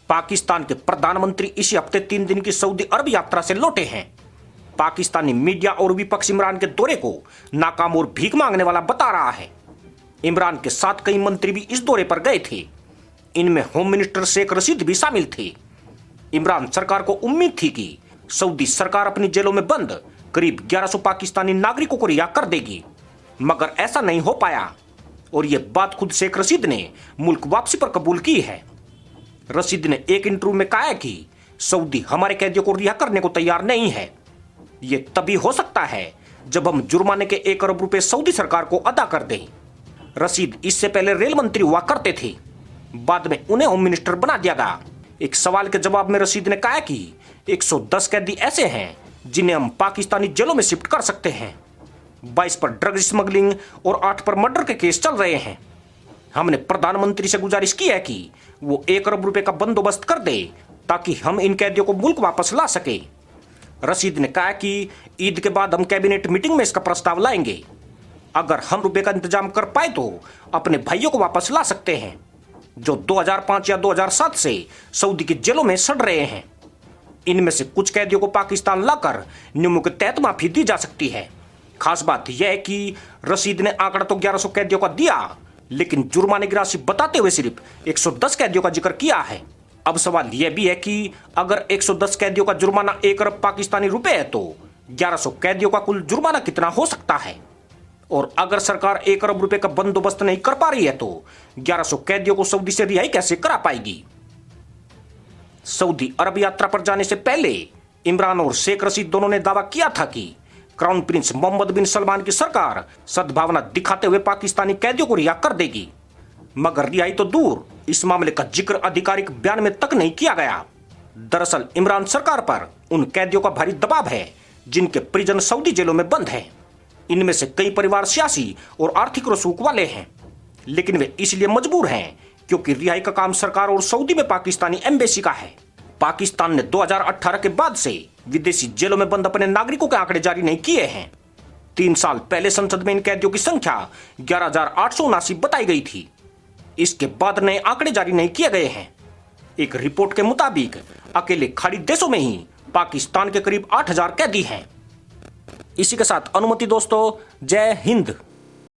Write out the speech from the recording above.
पाकिस्तान के प्रधानमंत्री इसी हफ्ते 3 दिन की सऊदी अरब यात्रा से लौटे हैं। पाकिस्तानी मीडिया और विपक्ष इमरान के दौरे को नाकाम और भीख मांगने वाला बता रहा है। इमरान के साथ कई मंत्री भी इस दौरे पर गए थे। इनमें होम मिनिस्टर शेख रशीद भी शामिल थे। इमरान सरकार को उम्मीद थी कि सऊदी सरकार अपनी जेलों में बंद करीब 1100 पाकिस्तानी नागरिकों को रिहा कर देगी, मगर ऐसा नहीं हो पाया और यह बात खुद शेख रशीद ने मुल्क वापसी पर कबूल की है। रशीद ने एक इंटरव्यू में कहा कि सऊदी हमारे कैदियों को रिहा करने को तैयार नहीं है। यह तभी हो सकता है जब हम जुर्माने के 1 अरब रुपए सऊदी सरकार को अदा कर दें। रशीद इससे पहले रेल मंत्री हुआ करते थे, बाद में उन्हें होम मिनिस्टर बना दिया गया। एक सवाल के जवाब में रशीद ने कहा कि 110 कैदी ऐसे हैं जिन्हें हम पाकिस्तानी जेलों में शिफ्ट कर सकते हैं। 22 पर ड्रग स्मगलिंग और 8 पर मर्डर के केस चल रहे हैं। हमने प्रधानमंत्री से गुजारिश की है कि वो 1 अरब रुपए का बंदोबस्त कर दे ताकि हम इन कैदियों को मुल्क वापस ला सके। रशीद ने कहा कि ईद के बाद हम कैबिनेट मीटिंग में इसका प्रस्ताव लाएंगे। अगर हम रुपए का इंतजाम कर पाए तो अपने भाइयों को वापस ला सकते हैं जो 2005 या 2007 से सऊदी की जेलों में सड़ रहे हैं। इनमें से कुछ कैदियों को पाकिस्तान लाकर नियमों के तहत माफी दी जा सकती है। खास बात यह है कि रशीद ने आंकड़ा तो 1100 कैदियों का दिया, लेकिन जुर्माने की राशि बताते हुए सिर्फ 110 कैदियों का जिक्र किया है। अब सवाल यह भी है कि अगर 110 कैदियों का जुर्माना 1 अरब पाकिस्तानी रुपए है तो 1100 कैदियों का कुल जुर्माना कितना हो सकता है, और अगर सरकार 1 अरब रुपए का बंदोबस्त नहीं कर पा रही है तो 1100 कैदियों को सऊदी से रिहाई कैसे करा पाएगी। सऊदी अरब यात्रा पर जाने से पहले इमरान और शेख रशीद दोनों ने दावा किया था कि क्राउन प्रिंस मोहम्मद बिन सलमान की सरकार सद्भावना दिखाते हुए पाकिस्तानी कैदियों को रिहा कर देगी, मगर रिहाई तो दूर, इस मामले का जिक्र आधिकारिक बयान में तक नहीं किया गया। दरअसल इमरान सरकार पर उन कैदियों का भारी दबाव है जिनके परिजन सऊदी जेलों में बंद हैं। इनमें से कई परिवार सियासी और आर्थिक रसूख वाले हैं, लेकिन वे इसलिए मजबूर हैं क्योंकि रिहाई का काम सरकार और सऊदी में पाकिस्तानी एम्बेसी का है। पाकिस्तान ने 2018 के बाद से विदेशी जेलों में बंद अपने नागरिकों के आंकड़े जारी नहीं किए हैं। 3 साल पहले संसद में इन कैदियों की संख्या 11,879 बताई गई थी। इसके बाद नए आंकड़े जारी नहीं किए गए हैं। एक रिपोर्ट के मुताबिक अकेले खाड़ी देशों में ही पाकिस्तान के करीब 8,000 कैदी हैं। इसी के साथ अनुमति दोस्तों, जय हिंद।